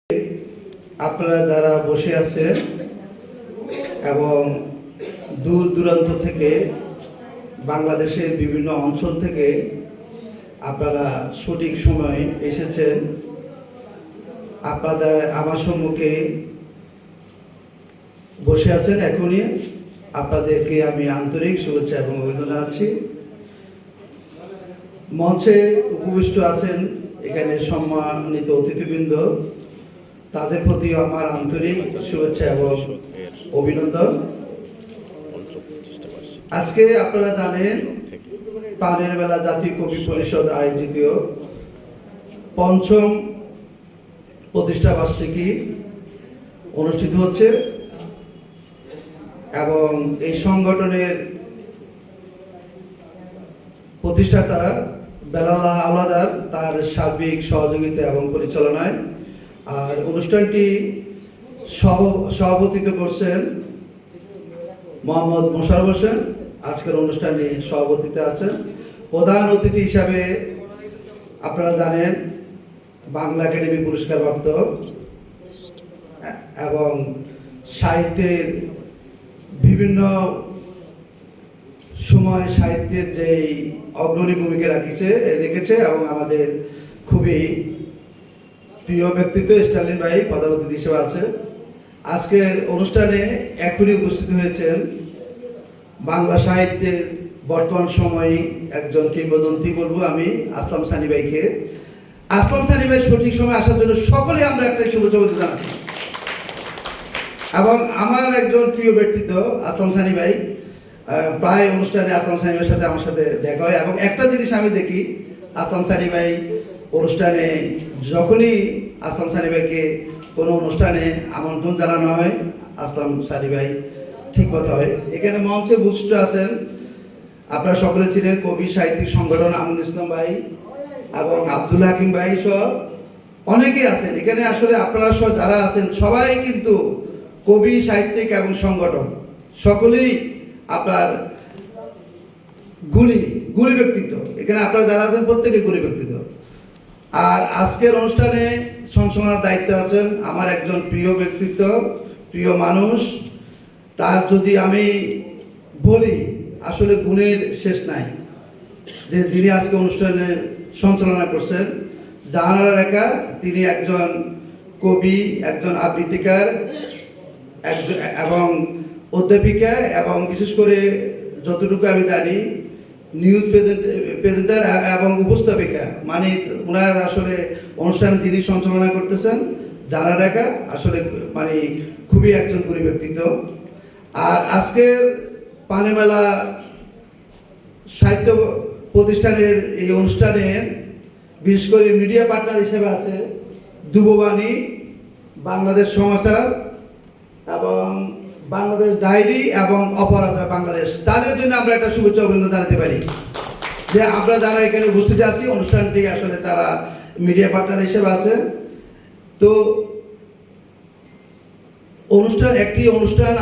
আপনারা যারা বসে আছেন এবং দূর দূরান্ত থেকে বাংলাদেশের বিভিন্ন অঞ্চল থেকে আপনারা সঠিক সময়ে এসেছেন, আপনারা আমার সম্মুখে বসে আছেন। এখনই আপনাদেরকে আমি আন্তরিক শুভেচ্ছা এবং অভিনন্দন জানাচ্ছি। মঞ্চে উপবিষ্ট আছেন এখানে সম্মানিত অতিথিবৃন্দ, তাদের প্রতি আমার আন্তরিক শুভেচ্ছা এবং অভিনন্দন। আজকে আপনারা জানেন প্রাণের মেলা জাতীয় কবি পরিষদ আয়োজিত পঞ্চম প্রতিষ্ঠা বার্ষিকী অনুষ্ঠিত হচ্ছে এবং এই সংগঠনের প্রতিষ্ঠাতা বেলাল হাওলাদার তার সার্বিক সহযোগিতা এবং পরিচালনায়, আর অনুষ্ঠানটি সভাপতিত্ব করছেন মোহাম্মদ মোশাররফ হোসেন। আজকের অনুষ্ঠানে সভাপতিতে আছেন। প্রধান অতিথি হিসাবে আপনারা জানেন বাংলা একাডেমি পুরস্কার প্রাপ্ত এবং সাহিত্যের বিভিন্ন সময় সাহিত্যের যে অগ্রণী ভূমিকা রেখেছে এবং আমাদের খুবই প্রিয় ব্যক্তিত্ব স্টালিন ভাই প্রধান অতিথি হিসেবে আছে। আজকের অনুষ্ঠানে এখনই উপস্থিত হয়েছেন বাংলা সাহিত্যের বর্তমান সময়ে একজন কিংবদন্তি বলবো আমি, আসলাম সানি ভাইকে। আসলাম সানি ভাই সঠিক সময় আসার জন্য সকলে আমরা একটা শুভেচ্ছা বলতে জানাচ্ছি। এবং আমার একজন প্রিয় ব্যক্তিত্ব আসলাম সানি ভাই, প্রায় অনুষ্ঠানে আসলাম সানি ভাইয়ের সাথে আমার সাথে দেখা হয় এবং একটা জিনিস আমি দেখি, আসলাম সানি ভাই অনুষ্ঠানে যখনই আসলাম সানি ভাইকে কোনো অনুষ্ঠানে আমন্ত্রণ জানানো হয়, আসলাম সানি ভাই ঠিক কথা হয়। এখানে মঞ্চে উপস্থিত আছেন আপনারা সকলে ছিলেন কবি সাহিত্যিক সংগঠন আমিনুল ইসলাম ভাই এবং আব্দুল হাকিম ভাই সহ অনেকেই আছেন এখানে। আসলে আপনারা সহ যারা আছেন সবাই কিন্তু কবি সাহিত্যিক এবং সংগঠন, সকলেই আপনার গুণী ব্যক্তিত্ব। এখানে আপনারা যারা আছেন প্রত্যেকে গুণী ব্যক্তিত্ব। আর আজকের অনুষ্ঠানে সংশোধনার দায়িত্বে আছেন আমার একজন প্রিয় ব্যক্তিত্ব, প্রিয় মানুষ। তার যদি আমি বলি আসলে গুণের শেষ নাই, যে যিনি আজকে অনুষ্ঠানের সঞ্চালনা করছেন জাহানারা রেখা। তিনি একজন কবি, একজন আবৃত্তিকার এবং অধ্যাপিকা এবং বিশেষ করে যতটুকু আমি জানি নিউজ প্রেজেন্টার এবং উপস্থাপিকা। মানে ওনার আসলে অনুষ্ঠান যিনি সঞ্চালনা করতেছেন জাহানারা রেখা আসলে মানে খুবই একজন গুণী ব্যক্তিত্ব। আর আজকের প্রাণের মেলা সাহিত্য প্রতিষ্ঠানের এই অনুষ্ঠানে বিশেষ করে মিডিয়া পার্টনার হিসেবে আছে যুববাণী, বাংলাদেশ সমাচার এবং বাংলাদেশ ডায়েরি এবং অপরাধ বাংলাদেশ। তাদের জন্য আমরা একটা শুভেচ্ছা অভিনন্দন জানাতে পারি যে আমরা যারা এখানে উপস্থিত আছি অনুষ্ঠানটি আসলে তারা মিডিয়া পার্টনার হিসেবে আছে। তো একটি অনুষ্ঠান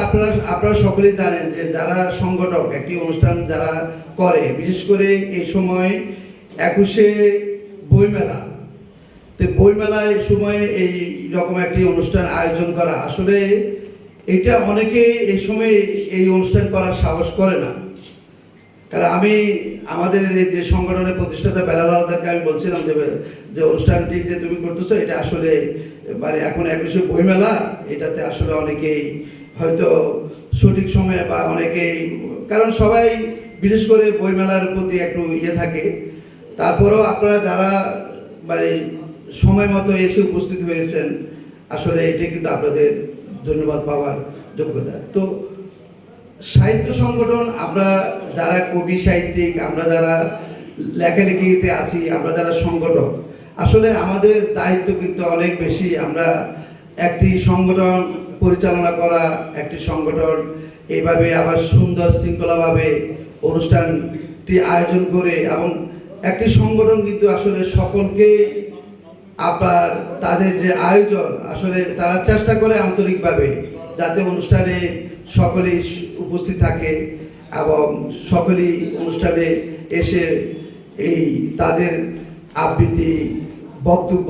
আপনারা সকলেই জানেন যে যারা সংগঠক একটি অনুষ্ঠান যারা করে, বিশেষ করে এই সময় 21শে বইমেলা, তো বইমেলায় সময় এই রকম একটি অনুষ্ঠান আয়োজন করা আসলে এটা অনেকে এই সময় এই অনুষ্ঠান করার সাহস করে না। কারণ আমি আমাদের যে সংগঠনের প্রতিষ্ঠাতা বেলাল হাওলাদারকে আমি বলছিলাম যে অনুষ্ঠানটি যে তুমি করতেছো এটা আসলে মানে এখন 21শে বইমেলা, এটাতে আসলে অনেকেই হয়তো সঠিক সময়ে বা অনেকেই, কারণ সবাই বিশেষ করে বইমেলার প্রতি একটু থাকে। তারপরেও আপনারা যারা মানে সময় মতো এসে উপস্থিত হয়েছেন আসলে এটা কিন্তু আপনাদের ধন্যবাদ পাওয়ার যোগ্যতা। তো সাহিত্য সংগঠন, আমরা যারা কবি সাহিত্যিক, আমরা যারা লেখালেখিতে আছি, আমরা যারা সংগঠক, আসলে আমাদের দায়িত্ব কিন্তু অনেক বেশি। আমরা একটি সংগঠন পরিচালনা করা, একটি সংগঠন এইভাবে আবার সুন্দর শৃঙ্খলাভাবে অনুষ্ঠানটি আয়োজন করে, এবং একটি সংগঠন কিন্তু আসলে সকলকে আপনার তাদের যে আয়োজন আসলে তারা চেষ্টা করে আন্তরিকভাবে যাতে অনুষ্ঠানে সকলেই উপস্থিত থাকে এবং সকলেই অনুষ্ঠানে এসে এই তাদের আবৃত্তি বক্তব্য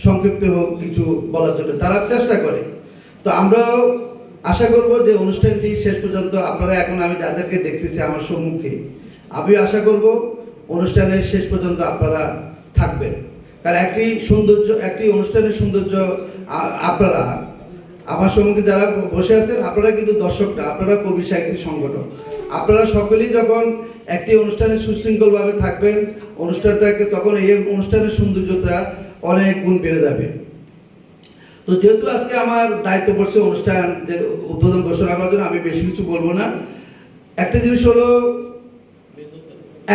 সংক্ষিপ্ত হোক কিছু বলার জন্য তারা চেষ্টা করে। তো আমরাও আশা করব যে অনুষ্ঠানটি শেষ পর্যন্ত আপনারা, এখন আমি যাদেরকে দেখতেছি আমার সম্মুখে, আমিও আশা করব অনুষ্ঠানের শেষ পর্যন্ত আপনারা থাকবেন। কারণ একটি অনুষ্ঠানের সৌন্দর্য আপনারা, আমার সম্মুখে যারা বসে আছেন আপনারা কিন্তু দর্শক না, আপনারা কবি সাহিত্যিক সংগঠন। আপনারা সকলেই যখন একটি অনুষ্ঠানে সুশৃঙ্খলভাবে থাকবেন অনুষ্ঠানটাকে, তখন এই অনুষ্ঠানের সৌন্দর্যতা অনেক গুণ বেড়ে যাবে। তো যেহেতু আজকে আমার দায়িত্ব পড়ছে অনুষ্ঠান যে উদ্বোধন ঘোষণা করার জন্য, আমি বেশি কিছু বলবো না। একটা জিনিস হলো,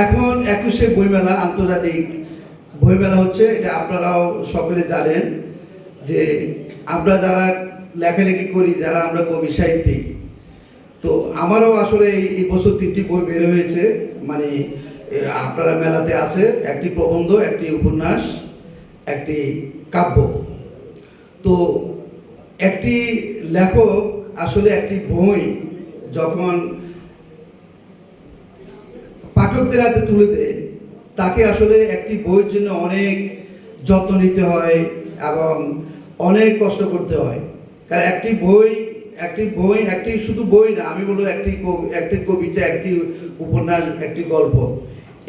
এখন 21শে বইমেলা, আন্তর্জাতিক বইমেলা হচ্ছে, এটা আপনারাও সকলে জানেন যে আমরা যারা লেখালেখি করি, যারা আমরা কবি সাহিত্যিক, তো আমারও আসলে এই বছর 3টি বই বের হয়েছে, মানে আপনারা মেলাতে আছে, একটি প্রবন্ধ, একটি উপন্যাস, একটি কাব্য। তো একটি লেখক আসলে একটি বই যখন পাঠকদের হাতে তুলে দেয়, তাকে আসলে একটি বইয়ের জন্য অনেক যত্ন নিতে হয় এবং অনেক কষ্ট করতে হয়। কারণ একটি বই শুধু বই না, আমি বলবো একটি কবিতা, একটি উপন্যাস, একটি গল্প,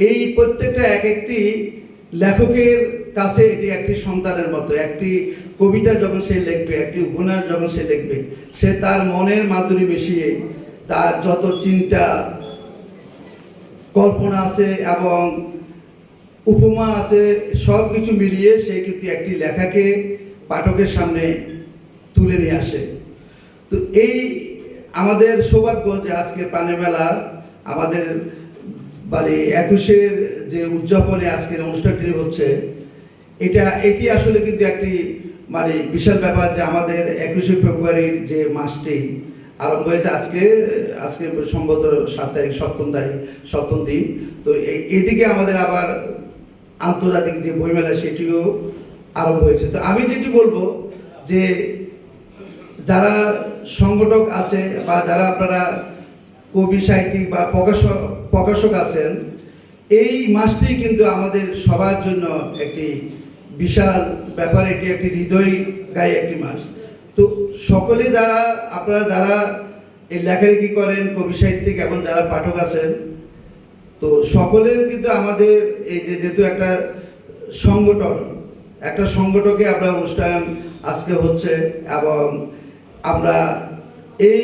এই প্রত্যেকটা একটি লেখকের কাছে এটি একটি সন্তানের মতো। একটি কবিতা যখন সে লিখবে, একটি উপন্যাস যখন সে লিখবে, সে তার মনের মাধুরী মিশিয়ে, তার যত চিন্তা কল্পনা আছে এবং উপমা আছে, সব কিছু মিলিয়ে সে কিন্তু একটি লেখাকে পাঠকের সামনে তুলে নিয়ে আসে। তো এই আমাদের সৌভাগ্য যে আজকে প্রাণের মেলা, আমাদের মানে 21শে যে উদযাপনে আজকের অনুষ্ঠানটি হচ্ছে, এটি আসলে কিন্তু একটি মানে বিশাল ব্যাপার যে আমাদের 21শে ফেব্রুয়ারির যে মাসটি আরম্ভ হয়েছে, আজকে সম্ভবত 7 তারিখ, 7ম দিন। তো এদিকে আমাদের আবার আন্তর্জাতিক যে বইমেলা সেটিও আরম্ভ হয়েছে। তো আমি যেটি বলবো যে যারা সংগঠক আছে বা যারা আপনারা কবি সাহিত্যিক বা প্রকাশক আছেন, এই মাসটি কিন্তু আমাদের সবার জন্য একটি বিশাল ব্যাপার, এটি একটি হৃদয়গায়ী একটি মাস। তো সকলে আপনারা যারা এই লেখালেখি করেন, কবি সাহিত্যিক এবং যারা পাঠক আছেন, তো সকলের কিন্তু আমাদের এই যেহেতু একটা সংগঠকে আমরা অনুষ্ঠান আজকে হচ্ছে, এবং আমরা এই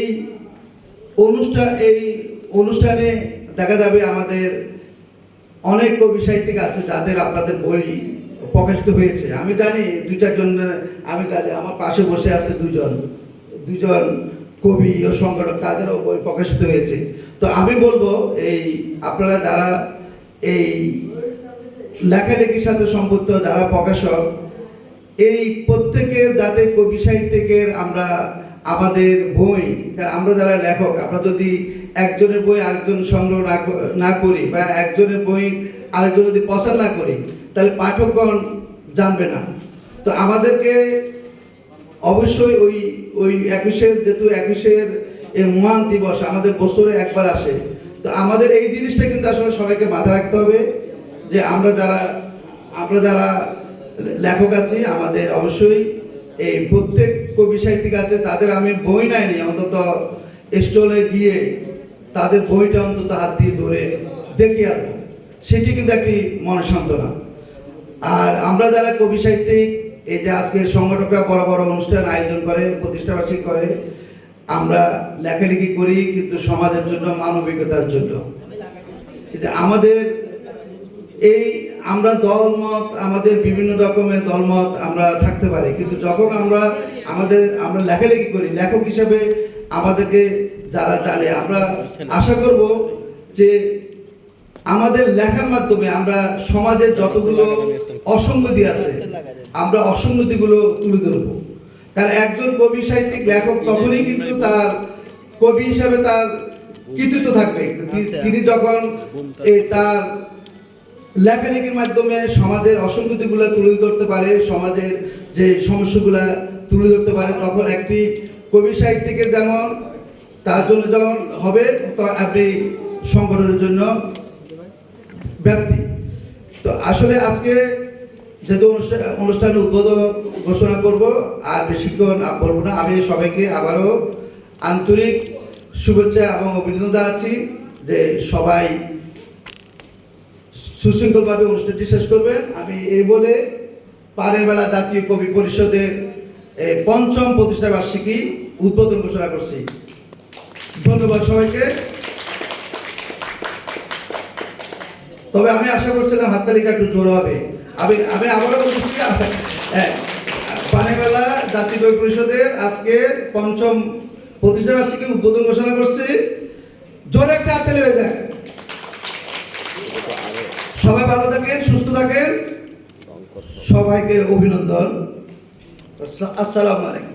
অনুষ্ঠানে দেখা যাবে আমাদের অনেক কবি সাহিত্যিক আছে যাদের আপনাদের বই প্রকাশিত হয়েছে। আমি জানি 2-4 জন, আমি জানি আমার পাশে বসে আছে দুজন কবি ও সংগঠক, তাদেরও বই প্রকাশিত হয়েছে। তো আমি বলবো এই আপনারা যারা এই লেখালেখির সাথে সম্পৃক্ত, যারা প্রকাশক, এই প্রত্যেকের যাতে কবি সাহিত্যিকের আমরা আমাদের বই, আমরা যারা লেখক, আমরা যদি একজনের বই আরেকজন সংগ্রহ না করি বা একজনের বই আরেকজন যদি পছন্দ না করি, তাহলে পাঠকগণ জানবে না। তো আমাদেরকে অবশ্যই ওই 21শে, যেহেতু 21শের এই মহান দিবস আমাদের বছরে একবার আসে, তো আমাদের এই জিনিসটা কিন্তু আসলে সবাইকে মাথায় রাখতে হবে যে আমরা যারা লেখক আছি, আমাদের অবশ্যই এই প্রত্যেক কবি সাহিত্যিক আছে, তাদের আমি বই নাইনি, অন্তত স্টলে গিয়ে তাদের বইটা অন্তত হাত দিয়ে ধরে দেখে আসবো, সেটি কিন্তু একটি মনসান্ত্বনা। আর আমরা যারা কবি সাহিত্যিক, এই যে আজকে সংগঠকরা বড় বড় অনুষ্ঠান আয়োজন করে, প্রতিষ্ঠাবার্ষিকী করে, আমরা লেখালেখি করি কিন্তু সমাজের জন্য, মানবিকতার জন্য। আমাদের আমরা দলমত, আমাদের বিভিন্ন রকমের দলমত আমরা থাকতে পারি, কিন্তু যখন আমরা লেখালেখি করি, লেখক হিসেবে আমাদেরকে যারা জানে, আমরা আশা করব যে আমাদের লেখার মাধ্যমে আমরা সমাজের যতগুলো অসঙ্গতি আছে, আমরা অসঙ্গতিগুলো তুলে ধরবো। কারণ একজন কবি সাহিত্যিক লেখক তখনই কিন্তু তার কবি হিসাবে তার কৃতিত্ব থাকবে, তিনি যখন তার লেখালেখির মাধ্যমে সমাজের অসঙ্গতিগুলো তুলে ধরতে পারে, সমাজের যে সমস্যাগুলো তুলে ধরতে পারে, তখন একটি কবি সাহিত্যিকের যেমন তার জন্য যেমন হবে, তো আপনি সংগঠনের জন্য ব্যক্তি। তো আসলে আজকে যেহেতু অনুষ্ঠানের উদ্বোধন ঘোষণা করব, আর বেশিক্ষণ বলবো না। আমি সবাইকে আবারও আন্তরিক শুভেচ্ছা এবং অভিনন্দন জানাচ্ছি যে সবাই সুশৃঙ্খলভাবে অনুষ্ঠানটি শেষ করবেন। আমি এই বলে পারের বেলা জাতীয় কবি পরিষদের ৫ম প্রতিষ্ঠা বার্ষিকী উদ্বোধন ঘোষণা করছি। ধন্যবাদ সবাইকে। তবে আমি আশা করছিলাম হাততালিটা একটু জোর হবে। আমি আবারও বলছি, পারের বেলা জাতীয় কবি পরিষদের আজকে ৫ম প্রতিষ্ঠা বার্ষিকী উদ্বোধন ঘোষণা করছি। জোরে একটা হাততালি হয়ে যায়। সবাই ভালো থাকেন, সুস্থ থাকেন। সবাইকে অভিনন্দন। আসসালামু আলাইকুম।